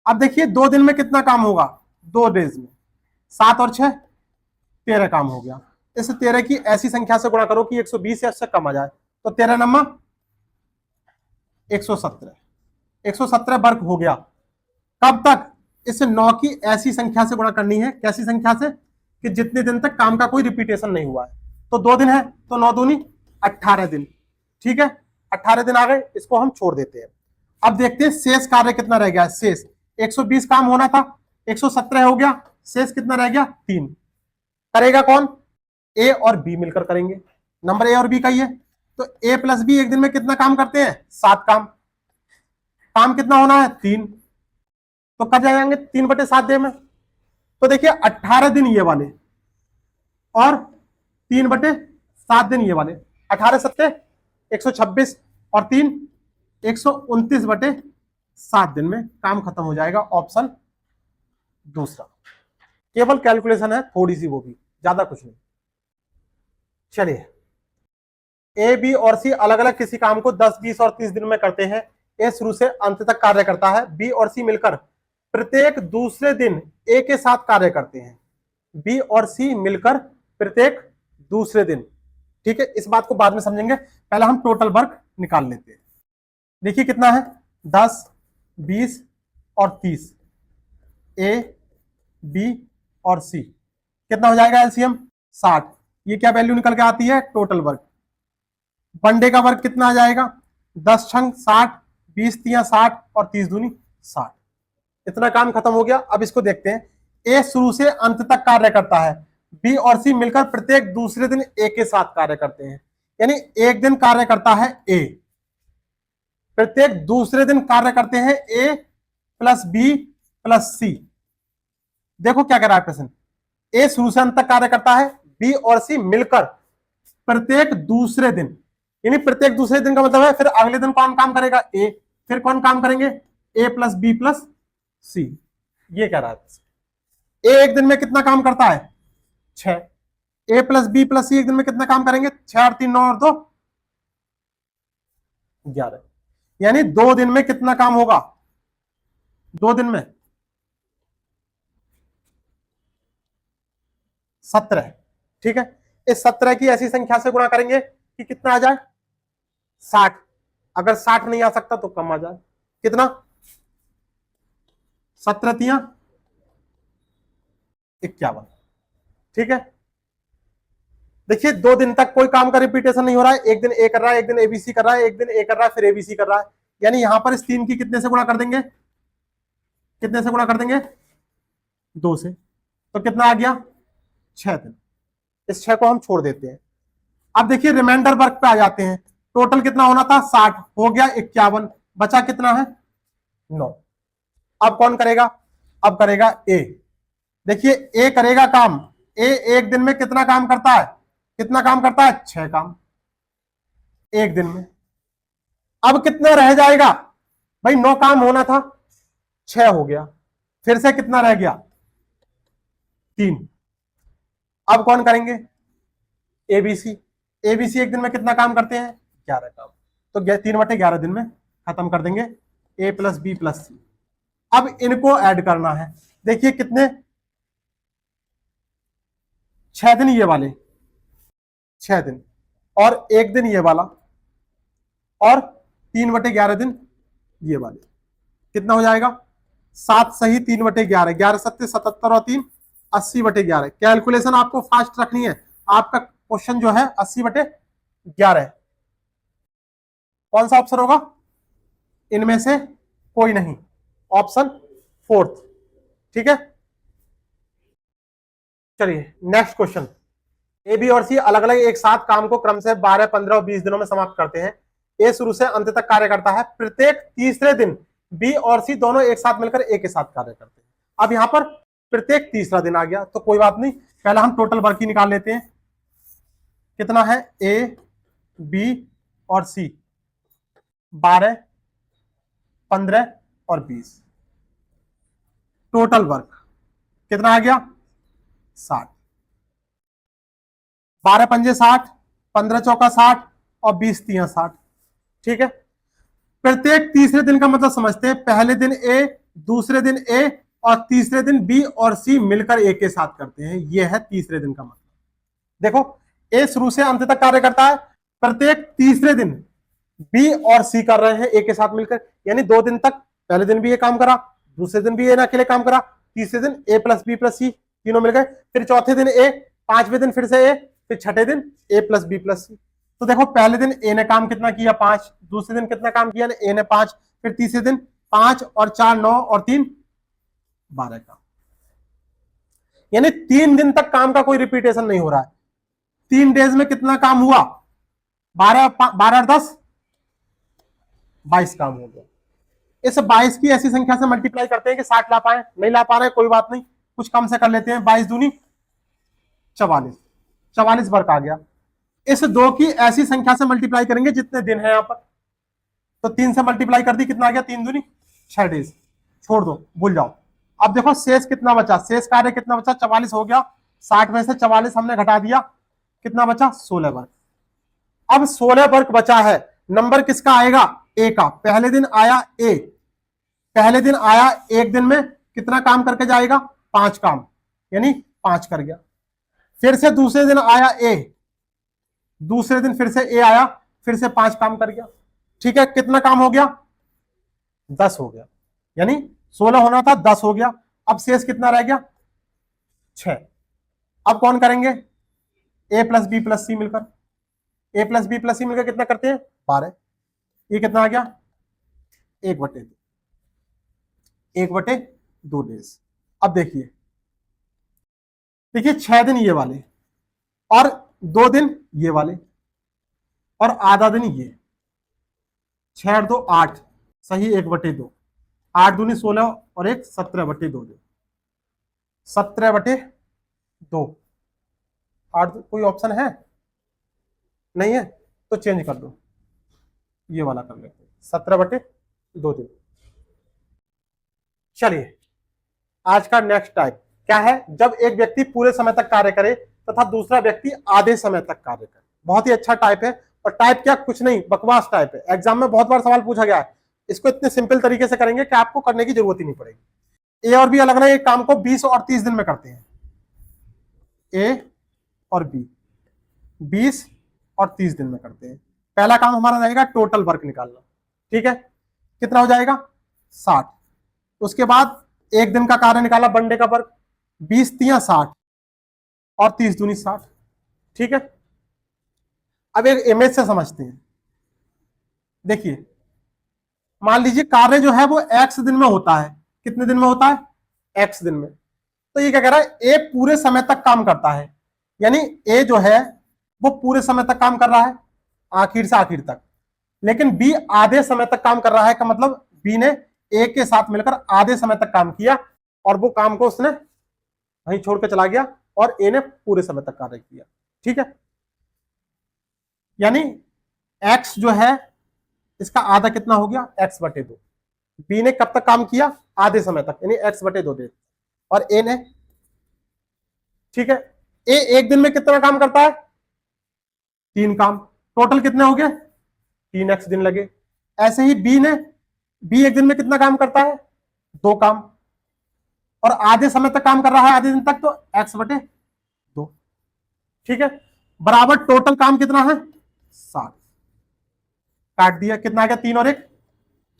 अब देखिए 2 दिन में कितना काम होगा, 2 डेज में 7 और 6 13 काम हो गया। इस 13 की ऐसी संख्या से गुणा करो कि 120 या उससे कम आ जाए। तो 13 नंबर 117, 117 वर्ग हो गया। कब तक, इस 9 की ऐसी संख्या से गुणा करनी है, कैसी संख्या से, कि जितने दिन तक काम का कोई रिपीटेशन नहीं हुआ है। तो 2 दिन है तो 9 दूनी 18 दिन। ठीक है, 18 दिन आ गए, इसको हम छोड़ देते हैं। अब देखते हैं शेष कार्य कितना रह गया। शेष 120 काम होना था, 117 हो गया, शेष कितना रह गया 3। करेगा कौन, ए और बी मिलकर करेंगे। नंबर ए और बी का ही है, तो ए प्लस बी एक दिन में कितना काम करते हैं, 7 काम। काम कितना होना है 3, तो कब जाएंगे 3/7 डे में। तो देखिए 18 दिन ये वाले और 3/7 दिन ये वाले, 18 सत्ते 126 और 3 129/7 दिन में काम खत्म हो जाएगा। ऑप्शन दूसरा। केवल कैलकुलेशन है थोड़ी सी, वो भी ज्यादा कुछ नहीं। चलिए, ए बी और सी अलग अलग किसी काम को 10 20 और 30 दिन में करते हैं। ए शुरू से अंत तक कार्य करता है, बी और सी मिलकर प्रत्येक दूसरे दिन ए के साथ कार्य करते हैं। बी और सी मिलकर प्रत्येक दूसरे दिन। ठीक है, इस बात को बाद में समझेंगे, पहले हम टोटल वर्क निकाल लेते हैं। देखिए कितना है, 10 20 और 30, ए बी और सी कितना हो जाएगा एलसीएम 60। ये क्या वैल्यू निकल के आती है, टोटल वर्क। वनडे का वर्क कितना आ जाएगा, 10 छंग 60, 20 तिया 60 और 30 दूनी 60। इतना काम खत्म हो गया। अब इसको देखते हैं, ए शुरू से अंत तक कार्य करता है, बी और सी मिलकर प्रत्येक दूसरे दिन ए के साथ कार्य करते हैं। यानी एक दिन कार्य करता है ए, प्रत्येक दूसरे दिन कार्य करते हैं ए प्लस बी प्लस सी। देखो क्या कह रहा है प्रश्न, ए शुरू से अंत तक कार्य करता है, बी और सी मिलकर प्रत्येक दूसरे दिन, यानी प्रत्येक दूसरे दिन का मतलब है फिर अगले दिन कौन काम करेगा ए, फिर कौन काम करेंगे ए प्लस बी प्लस सी। ये कह रहा है ए एक दिन में कितना काम करता है 6, ए प्लस बी प्लस सी एक दिन में कितना काम करेंगे 6 और 3 9 और 2 11। यानी 2 दिन में कितना काम होगा, 2 दिन में 17। ठीक है, इस 17 की ऐसी संख्या से गुणा करेंगे कि कितना आ जाए 60। अगर 60 नहीं आ सकता तो कम आ जाए, कितना 17 तिया 51। ठीक है, देखिए 2 दिन तक कोई काम का रिपीटेशन नहीं हो रहा है, एक दिन ए कर रहा है, एक दिन एबीसी कर रहा है, एक दिन ए कर रहा है फिर एबीसी कर रहा है। यानी यहां पर इस 3 की कितने से गुणा कर देंगे, कितने से गुणा कर देंगे 2 से, तो कितना आ गया 6 दिन। इस 6 को हम छोड़ देते हैं। अब देखिए रिमाइंडर वर्क पे आ जाते हैं। टोटल कितना होना था 60, हो गया 51, बचा कितना है 9। अब कौन करेगा, अब करेगा ए। देखिए ए करेगा काम, ए एक दिन में कितना काम करता है, कितना काम करता है 6 काम एक दिन में। अब कितना रह जाएगा भाई, 9 काम होना था 6 हो गया, फिर से कितना रह गया 3। अब कौन करेंगे एबीसी। एबीसी एक दिन में कितना काम करते हैं 11 काम, तो 3/11 दिन में खत्म कर देंगे ए प्लस बी प्लस सी। अब इनको ऐड करना है। देखिए कितने 6 दिन ये वाले, 6 दिन और 1 दिन ये वाला और 3/11 दिन ये वाले, कितना हो जाएगा 7 सही 3/11, 11 सत्ते 77 और 3 80/11। कैलकुलेशन आपको फास्ट रखनी है, आपका क्वेश्चन जो है 80/11 है। कौन सा ऑप्शन होगा, इनमें से कोई नहीं, ऑप्शन 4। ठीक है, चलिए नेक्स्ट क्वेश्चन। ए बी और सी अलग अलग एक साथ काम को क्रम से 12 15 और 20 दिनों में समाप्त करते हैं। ए शुरू से अंत तक कार्य करता है, प्रत्येक तीसरे दिन बी और सी दोनों एक साथ मिलकर ए के साथ कार्य करते हैं। अब यहां पर प्रत्येक तीसरा दिन आ गया तो कोई बात नहीं, पहले हम टोटल वर्क ही निकाल लेते हैं। कितना है, ए बी और सी 12, 15 और 20। टोटल वर्क कितना आ गया, 60। 12 पंजे 60, 15 चौका 60 और 20 तिया 60। ठीक है, प्रत्येक तीसरे दिन का मतलब समझते हैं, पहले दिन ए, दूसरे दिन ए और तीसरे दिन बी और सी मिलकर ए के साथ करते हैं। यह है तीसरे दिन का मतलब। देखो, ए शुरू से अंत तक कार्य करता है, प्रत्येक तीसरे दिन बी और सी कर रहे हैं ए के साथ मिलकर, यानी 2 दिन तक, पहले दिन भी ये काम करा, दूसरे दिन भी ए अकेले काम करा, तीसरे दिन ए प्लस बी प्लस सी तीनों मिल गए, फिर चौथे दिन ए, पांचवें दिन फिर से ए, फिर छठे दिन ए प्लस बी प्लस सी। तो देखो, पहले दिन ए ने काम कितना किया, 5, दूसरे दिन कितना काम किया ए ने 5, फिर तीसरे दिन 5 और 4 9 और 3 12 का, यानी 3 दिन तक काम का कोई रिपीटेशन नहीं हो रहा है। 3 डेज में कितना काम हुआ, 12 और 10 22 काम हो गया। इस 22 की ऐसी संख्या से मल्टीप्लाई करते हैं कि 60 ला पाए, नहीं ला पा रहे कोई बात नहीं, कुछ कम से कर लेते हैं। 22 दूनी 44, 44 वर्क आ गया। इस 2 की ऐसी संख्या से मल्टीप्लाई करेंगे जितने दिन है यहां पर, तो 3 से मल्टीप्लाई कर दी, कितना आ गया, 3 दूनी 6 डेज। छोड़ दो, भूल जाओ। अब देखो शेष कितना बचा, शेष कार्य कितना बचा, 44 हो गया। 60 में से 44 हमने घटा दिया, कितना बचा, 16 वर्क। अब 16 वर्क बचा है, नंबर किसका आएगा, ए का। पहले दिन आया ए, पहले दिन आया, एक दिन में कितना काम करके जाएगा, 5 काम, यानी 5 कर गया। फिर से दूसरे दिन आया ए, दूसरे दिन फिर से ए आया, फिर से 5 काम कर गया। ठीक है, कितना काम हो गया, 10 हो गया, यानी 16 होना था, 10 हो गया। अब शेष कितना रह गया, 6। अब कौन करेंगे, ए प्लस बी प्लस सी मिलकर, ए प्लस बी प्लस सी मिलकर कितना करते हैं, 12। ये कितना आ गया, 1/2, 1/2 डेज। अब देखिए, देखिए 6 दिन ये वाले और 2 दिन ये वाले और आधा दिन ये, 6 और 2 8, सही 1/2, 8 दूनी 16 और 1 17/2, 17/2। 8 कोई ऑप्शन है नहीं है तो चेंज कर दो, ये वाला कर लेते हैं, 17/2 दिन। चलिए, आज का नेक्स्ट टाइप क्या है, जब एक व्यक्ति पूरे समय तक कार्य करे तथा दूसरा व्यक्ति आधे समय तक कार्य करे। बहुत ही अच्छा टाइप है, और टाइप क्या, कुछ नहीं, बकवास टाइप है। एग्जाम में बहुत बार सवाल पूछा गया है। इसको इतने सिंपल तरीके से करेंगे कि आपको करने की जरूरत ही नहीं पड़ेगी। ए और बी अलग अलग एक काम को 20 और 30 दिन में करते हैं, ए और बी 20 और 30 दिन में करते हैं। पहला काम हमारा रहेगा टोटल वर्क निकालना। ठीक है, कितना हो जाएगा, 60। उसके बाद एक दिन का कार्य निकाला, वन डे का वर्क, 20 तिया 60 और 30 दूनी 60। ठीक है, अब एक इमेज से समझते हैं। देखिए, मान लीजिए कार्य जो है वो x दिन में होता है, कितने दिन में होता है, x दिन में। तो ये क्या कह रहा है, ए पूरे समय तक काम करता है, यानी ए जो है वो पूरे समय तक काम कर रहा है, आखिर से आखिर तक। लेकिन बी आधे समय तक काम कर रहा है, का मतलब बी ने ए के साथ मिलकर आधे समय तक काम किया और वो काम को उसने वहीं छोड़ के चला गया, और ए ने पूरे समय तक कार्य किया। ठीक है, यानी x जो है इसका आधा कितना हो गया, x/2। बी ने कब तक काम किया, आधे समय तक, यानी x/2 दे, और ए ने, ठीक है, ए एक दिन में कितना काम करता है, 3 काम, टोटल कितने हो गए, 3x दिन लगे। ऐसे ही बी एक दिन में कितना काम करता है, 2 काम, और आधे समय तक काम कर रहा है, आधे दिन तक, तो x/2। ठीक है, बराबर टोटल काम कितना है, 60। काट दिया, कितना आ गया, 3 और 1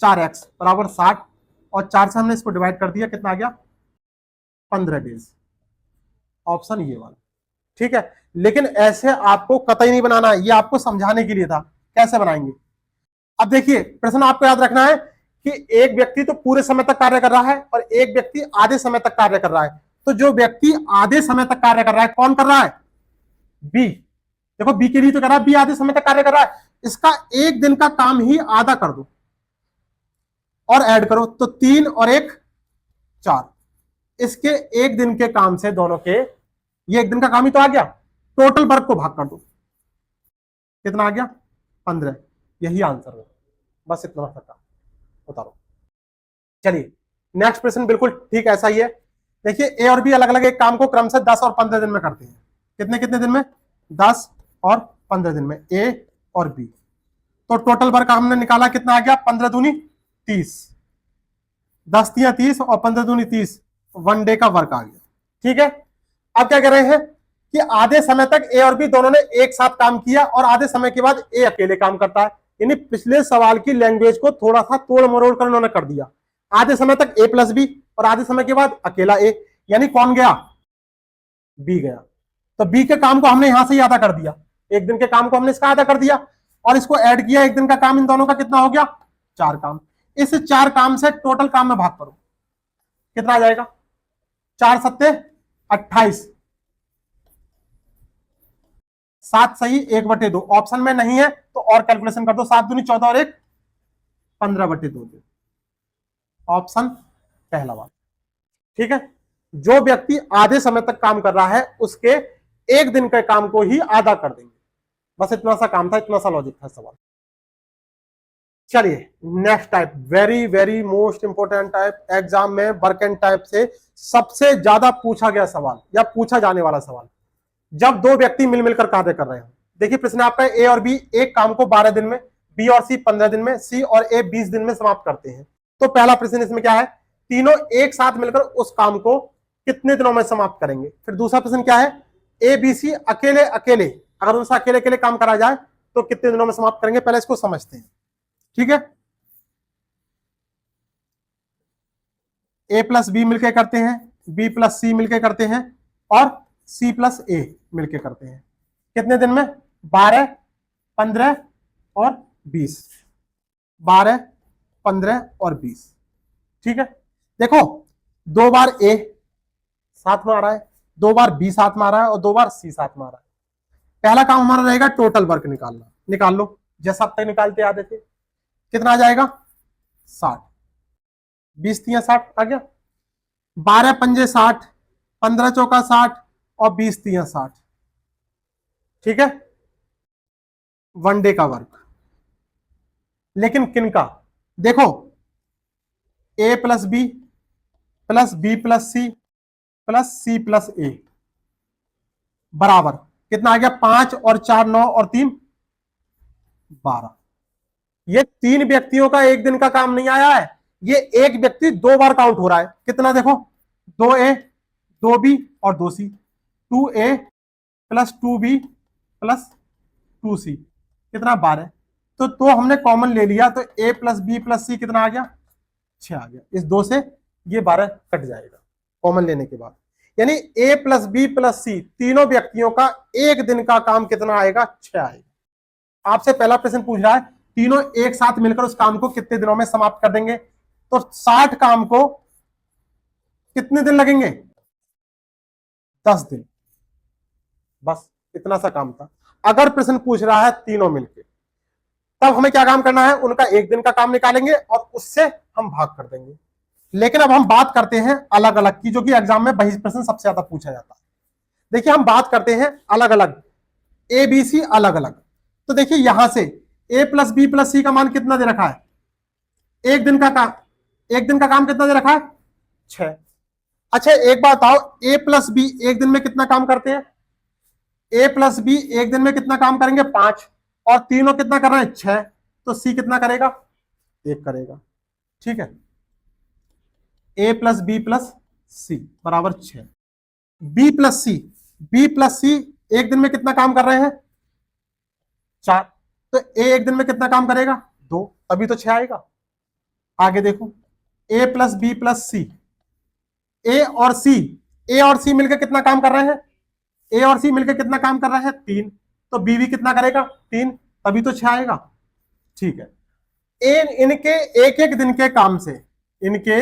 4x बराबर 60, और 4 से हमने इसको डिवाइड कर दिया, कितना आ गया, 15 डेज। ऑप्शन ये वाला। ठीक है, लेकिन ऐसे आपको कतई नहीं बनाना है, ये आपको समझाने के लिए था। कैसे बनाएंगे, अब देखिए, प्रश्न आपको याद रखना है कि एक व्यक्ति तो पूरे समय तक कार्य कर रहा है और एक व्यक्ति आधे समय तक कार्य कर रहा है। तो जो व्यक्ति आधे समय तक कार्य कर रहा है, कौन कर रहा है, बी। देखो, बी के लिए तो कर रहा है, बी आधे समय तक कार्य कर रहा है, इसका एक दिन का काम ही आधा कर दो और ऐड करो, तो 3 और 1 4, इसके एक दिन के काम से दोनों के, ये एक दिन का काम ही तो आ गया, टोटल वर्क को भाग कर दो, कितना आ गया 15, यही आंसर है, बस इतना सा काम उतारो। चलिए नेक्स्ट प्रश्न बिल्कुल ठीक ऐसा ही है। देखिए ए और बी अलग अलग एक काम को क्रम से 10 और 15 दिन में करते हैं। कितने कितने दिन में? 10 और 15 दिन में, ए और बी। तो टोटल वर्क हमने निकाला, कितना आ गया 15 दूनी 30, 10 तिया 30 और 15 दूनी 30, 1 डे का वर्क आ गया। ठीक है, अब क्या कर रहे हैं कि आधे समय तक ए और बी दोनों ने एक साथ काम किया और आधे समय के बाद ए अकेले काम करता है, यानी पिछले सवाल की लैंग्वेज को थोड़ा सा तोड़ मरोड़ कर उन्होंने कर दिया। आधे समय तक ए प्लस बी और आधे समय के बाद अकेला ए, यानी कौन गया? बी गया। तो बी के काम को हमने यहां से ही आधा कर दिया, एक दिन के काम को हमने इसका आधा कर दिया और इसको ऐड किया, एक दिन का काम इन दोनों का कितना हो गया? 4 काम। इस 4 काम से टोटल काम में भाग करो, कितना आ जाएगा? 4 सत्ते 28, 7 सही 1/2, ऑप्शन में नहीं है तो और कैलकुलेशन कर दो, 7 दूनी 14 और 1 15/2, ऑप्शन पहला वाला। ठीक है, जो व्यक्ति आधे समय तक काम कर रहा है उसके एक दिन के काम को ही आधा कर देंगे, बस इतना सा काम था, इतना सा लॉजिक था सवाल। चलिए next type, very very most important type, exam में वर्क एंड टाइप से सबसे ज्यादा पूछा गया सवाल या पूछा जाने वाला सवाल, जब दो व्यक्ति मिल मिलकर कार्य कर रहे हो। देखिए प्रश्न आपका, ए और बी एक काम को 12 दिन में, बी और सी 15 दिन में, सी और ए 20 दिन में समाप्त करते हैं। तो पहला प्रश्न इसमें क्या है? तीनों एक साथ मिलकर उस काम को कितने दिनों में समाप्त करेंगे? फिर दूसरा प्रश्न क्या है? ए बी सी अकेले अकेले, अगर उनसे अकेले अकेले काम करा जाए तो कितने दिनों में समाप्त करेंगे? पहले इसको समझते हैं। ठीक है, ए प्लस बी मिलकर करते हैं, बी प्लस सी मिलकर करते हैं और सी प्लस ए मिलकर करते हैं। कितने दिन में? 12, 15 और 20, 12, 15 और 20। ठीक है, देखो 2 बार ए साथ में आ रहा है, 2 बार बी साथ में आ रहा है और 2 बार सी साथ में आ रहा है। पहला काम हमारा रहेगा टोटल वर्क निकालना, निकाल लो जैसा अब तक निकालते आते थे। कितना आ जाएगा? 60, 20 तिया 60 आ गया, 12 पंजे 60, 15 चौका 60 और 20 तिया 60। ठीक है, 1 डे का वर्क। लेकिन किन का? देखो A plus B plus C plus C plus A बराबर कितना आ गया? 5 और 4 9 और 3 12। ये 3 व्यक्तियों का एक दिन का काम नहीं आया है, ये एक व्यक्ति 2 बार काउंट हो रहा है। कितना? देखो 2A 2B और 2C, 2A plus 2B plus 2C, कितना? 12। तो हमने कॉमन ले लिया, तो A प्लस बी प्लस सी कितना आ गया? 6 आ गया। इस 2 से ये 12 कट जाएगा कॉमन लेने के बाद, यानी A प्लस बी प्लस सी तीनों व्यक्तियों का एक दिन का काम कितना आएगा? 6 आएगा। आपसे पहला प्रश्न पूछ रहा है तीनों एक साथ मिलकर उस काम को कितने दिनों में समाप्त कर देंगे? तो 60 काम को कितने दिन लगेंगे? 10 दिन, बस इतना सा काम था। अगर प्रश्न पूछ रहा है तीनों मिलकर, तब हमें क्या काम करना है? उनका एक दिन का काम निकालेंगे और उससे हम भाग कर देंगे। लेकिन अब हम बात करते हैं अलग अलग की, जो कि एग्जाम में वही प्रश्न सबसे ज्यादा पूछा जाता है। देखिए हम बात करते हैं अलग अलग, ए बी सी अलग अलग। तो देखिए यहां से ए प्लस बी प्लस सी का मान कितना दे रखा है? एक दिन का काम, एक दिन का काम कितना दे रखा है? 6। अच्छा एक बात बताओ, ए प्लस बी एक दिन में कितना काम करते हैं? ए प्लस बी एक दिन में कितना काम करेंगे? 5, और तीनों कितना कर रहे हैं? 6। तो सी कितना करेगा? 1 करेगा। ठीक है, ए प्लस बी प्लस सी बराबर 6। बी प्लस सी एक दिन में कितना काम कर रहे हैं? 4। तो ए एक दिन में कितना काम करेगा? 2, तभी तो 6 आएगा। आगे देखो, ए प्लस बी प्लस सी, ए और सी मिलकर कितना काम कर रहे हैं? ए और सी मिलकर कितना काम कर रहे हैं? 3। तो बी भी कितना करेगा? 3, तभी तो 6 आएगा। ठीक है, इनके एक एक दिन के काम से, इनके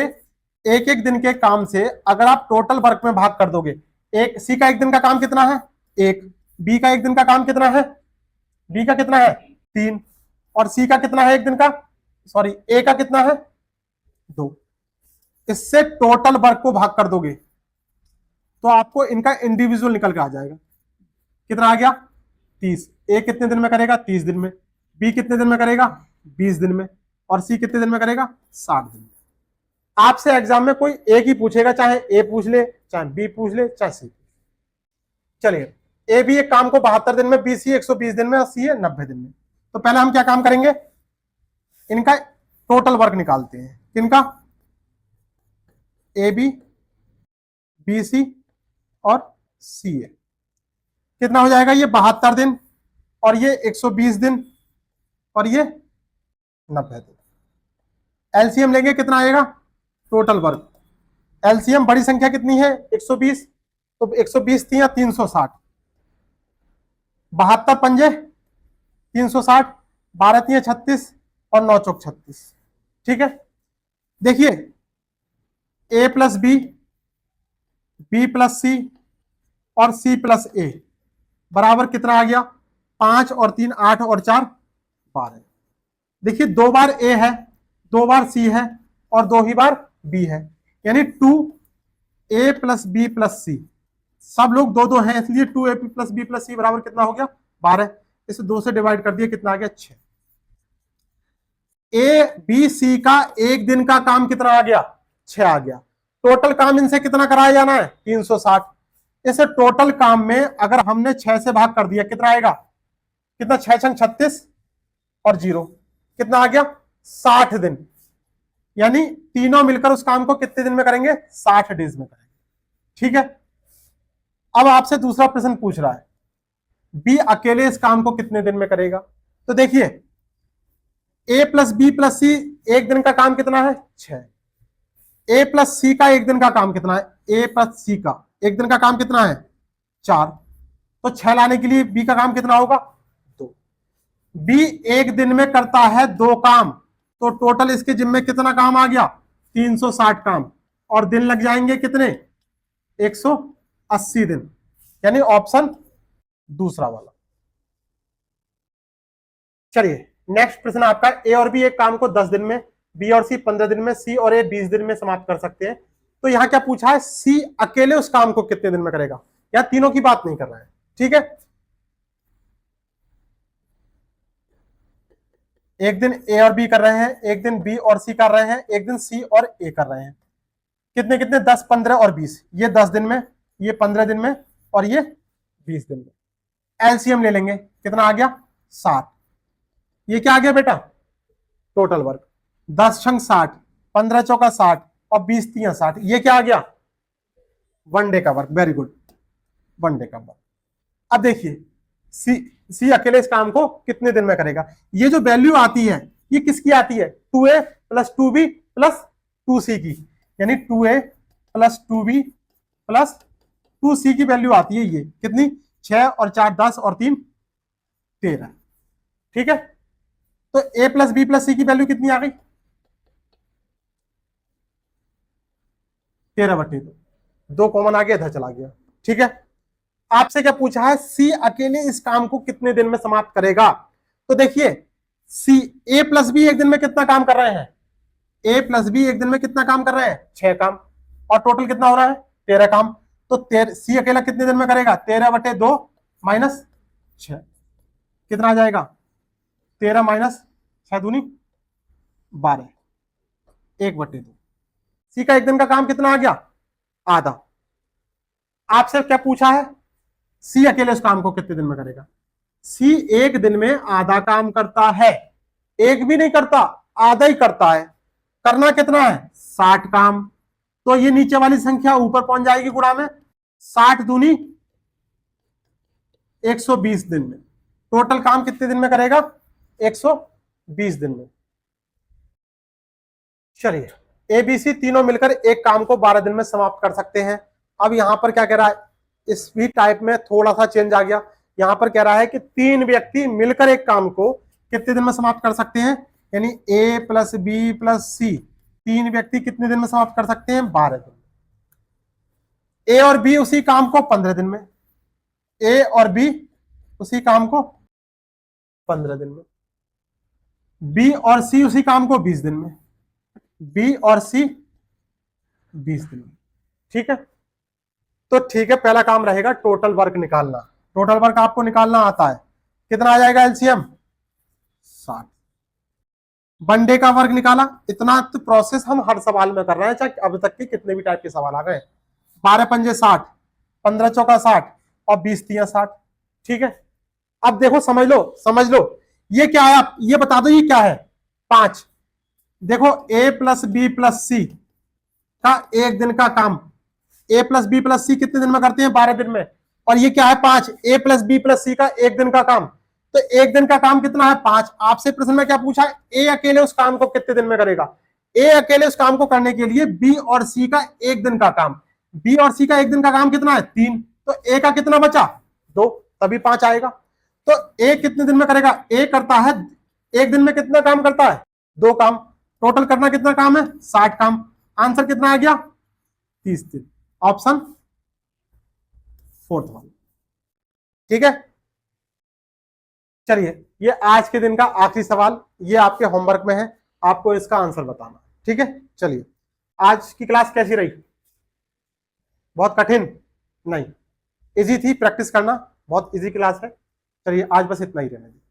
एक एक दिन के काम से अगर आप टोटल वर्क में भाग कर दोगे, एक सी का एक दिन का काम कितना है? 1, बी का एक दिन का काम कितना है? बी का कितना है? 3, और सी का कितना है एक दिन का, सॉरी ए का कितना है 2। इससे टोटल वर्क को भाग कर दोगे तो आपको इनका इंडिविजुअल निकल के आ जाएगा। कितना आ गया 30। ए कितने दिन में करेगा 30 दिन में, बी कितने दिन में करेगा 20 दिन में, और सी कितने दिन में करेगा 60 दिन में। आपसे एग्जाम में कोई एक ही पूछेगा, चाहे ए पूछ ले, चाहे बी पूछ ले, चाहे सी। चलिए, ए बी एक काम को 72 दिन में, बी सी 120 दिन में, और सी है 90 दिन में। तो पहले हम क्या काम करेंगे, इनका टोटल वर्क निकालते हैं। किनका, ए बी, बी सी और सी ए। कितना हो जाएगा, ये 72 दिन, और ये 120 दिन, और ये 90 दिन। एलसीएम लेंगे, कितना आएगा टोटल वर्क। एलसीएम बड़ी संख्या कितनी है 120, तो 120 थी या 360, 72 पंजे 360, 12 थी 36, और 9 चौक 36। ठीक है, देखिए ए प्लस बी, बी प्लस सी और सी प्लस ए बराबर कितना आ गया 5 और 3 8 और 4 12। देखिए 2 बार ए है, 2 बार सी है, और 2 ही बार बी है, यानी 2a प्लस बी प्लस सी, सब लोग 2 2 हैं, इसलिए 2a प्लस बी प्लस सी बराबर कितना हो गया 12। इसे 2 से डिवाइड कर दिया, कितना आ गया 6। ए बी सी का एक दिन का काम कितना आ गया 6 आ गया। टोटल काम इनसे कितना कराया जाना है 360। इसे टोटल काम में अगर हमने 6 से भाग कर दिया कितना आएगा, कितना 6 छंग 36 और 0, कितना आ गया 60 दिन। यानी तीनों मिलकर उस काम को कितने दिन में करेंगे 60 डेज में करेंगे। ठीक है, अब आपसे दूसरा प्रश्न पूछ रहा है बी अकेले इस काम को कितने दिन में करेगा। तो देखिए ए प्लस बी प्लस सी एक दिन का काम कितना है 6, ए प्लस सी का एक दिन का काम कितना है, ए प्लस सी का एक दिन का काम कितना है 4, तो 6 लाने के लिए बी का काम कितना होगा 2। बी एक दिन में करता है 2 काम, तो टोटल इसके जिम्मे कितना काम आ गया 360 काम, और दिन लग जाएंगे कितने 180 दिन, यानी ऑप्शन दूसरा वाला। चलिए नेक्स्ट प्रश्न आपका, ए और बी एक काम को 10 दिन में, बी और सी 15 दिन में, सी और ए 20 दिन में समाप्त कर सकते हैं। तो यहां क्या पूछा है, सी अकेले उस काम को कितने दिन में करेगा, या तीनों की बात नहीं कर रहा है। ठीक है, एक दिन ए और बी कर रहे हैं, एक दिन बी और सी कर रहे हैं, एक दिन सी और ए कर रहे हैं। कितने कितने 10 15 और 20, ये 10 दिन में, ये 15 दिन में, और ये 20 दिन में। एलसीएम ले लेंगे, कितना आ गया 60। ये क्या आ गया बेटा टोटल वर्क, 10 छंग 60, 15 चौका 60 और 20 तिया 60, ये क्या आ गया 1 डे का वर्क। वेरी गुड, 1 डे का वर्क। अब देखिए सी अकेले इस काम को कितने दिन में करेगा। ये जो वैल्यू आती है ये किसकी आती है 2a plus 2b plus 2c की, यानी 2a plus 2b plus 2c की वैल्यू आती है ये कितनी 6 और 4 10 और 3 13। ठीक है, तो a प्लस बी प्लस सी की वैल्यू कितनी आ गई 13/2, 2 कॉमन आ गया इधर चला गया। ठीक है, आपसे क्या पूछा है सी अकेले इस काम को कितने दिन में समाप्त करेगा। तो देखिए सी ए प्लस बी एक दिन में कितना काम कर रहे हैं, ए प्लस बी एक दिन में कितना काम कर रहे हैं 6 काम, और टोटल कितना हो रहा है 13 काम। तो सी अकेला कितने दिन में करेगा 13/2 माइनस 6, कितना आ जाएगा 13 माइनस 6 दूनी 12, 1/2। सी का एक दिन का काम कितना आ गया आधा। आपसे क्या पूछा है सी अकेले इस काम को कितने दिन में करेगा। सी एक दिन में आधा काम करता है, एक भी नहीं करता आधा ही करता है। करना कितना है 60 काम, तो ये नीचे वाली संख्या ऊपर पहुंच जाएगी गुणा में, 60 दूनी 120 दिन में। टोटल काम कितने दिन में करेगा 120 दिन में। चलिए एबीसी तीनों मिलकर एक काम को 12 दिन में समाप्त कर सकते हैं। अब यहां पर क्या कह रहा है, इस भी टाइप में थोड़ा सा चेंज आ गया। यहां पर कह रहा है कि 3 व्यक्ति मिलकर एक काम को कितने दिन में समाप्त कर सकते हैं, यानी ए प्लस बी प्लस सी 3 व्यक्ति कितने दिन में समाप्त कर सकते हैं 12 दिन में। ए और बी उसी काम को 15 दिन में, ए और बी उसी काम को 15 दिन में। बी और सी उसी काम को 20 दिन में, बी और सी 20 दिन में। ठीक है, तो ठीक है, पहला काम रहेगा टोटल वर्क निकालना। टोटल वर्क आपको निकालना आता है, कितना आ जाएगा एलसीएम 60। वन डे का वर्क निकाला, इतना तो प्रोसेस हम हर सवाल में कर रहे हैं, चाहे अब तक के कितने भी टाइप के सवाल आ गए। 12 पंजे 60, 15 चौका 60 और 20 तिया 60। ठीक है, अब देखो समझ लो, समझ लो ये क्या है, आप ये बता दो ये क्या है। 5। देखो ए प्लस बी प्लस सी का एक दिन का काम, ए प्लस बी प्लस सी कितने दिन में करते हैं, 12 दिन में। और ये क्या है 5, ए प्लस बी प्लस सी का एक दिन का काम। तो एक दिन का काम कितना है 5। आपसे प्रश्न में क्या पूछा है, ए अकेले उस काम को कितने दिन में करेगा। ए अकेले उस काम को करने के लिए बी और सी का एक दिन का काम, बी और सी का एक दिन का काम कितना है 3, तो ए का कितना बचा 2, तभी 5 आएगा। तो ए कितने दिन में करेगा, ए करता है एक दिन में कितना काम करता है 2 काम, टोटल करना कितना काम है 60 काम। आंसर कितना आ गया 30 दिन, ऑप्शन 4th वाला। ठीक है, चलिए ये आज के दिन का आखिरी सवाल, ये आपके होमवर्क में है, आपको इसका आंसर बताना। ठीक है, चलिए आज की क्लास कैसी रही, बहुत कठिन नहीं, इजी थी, प्रैक्टिस करना, बहुत इजी क्लास है। चलिए आज बस इतना ही रहने दीजिए।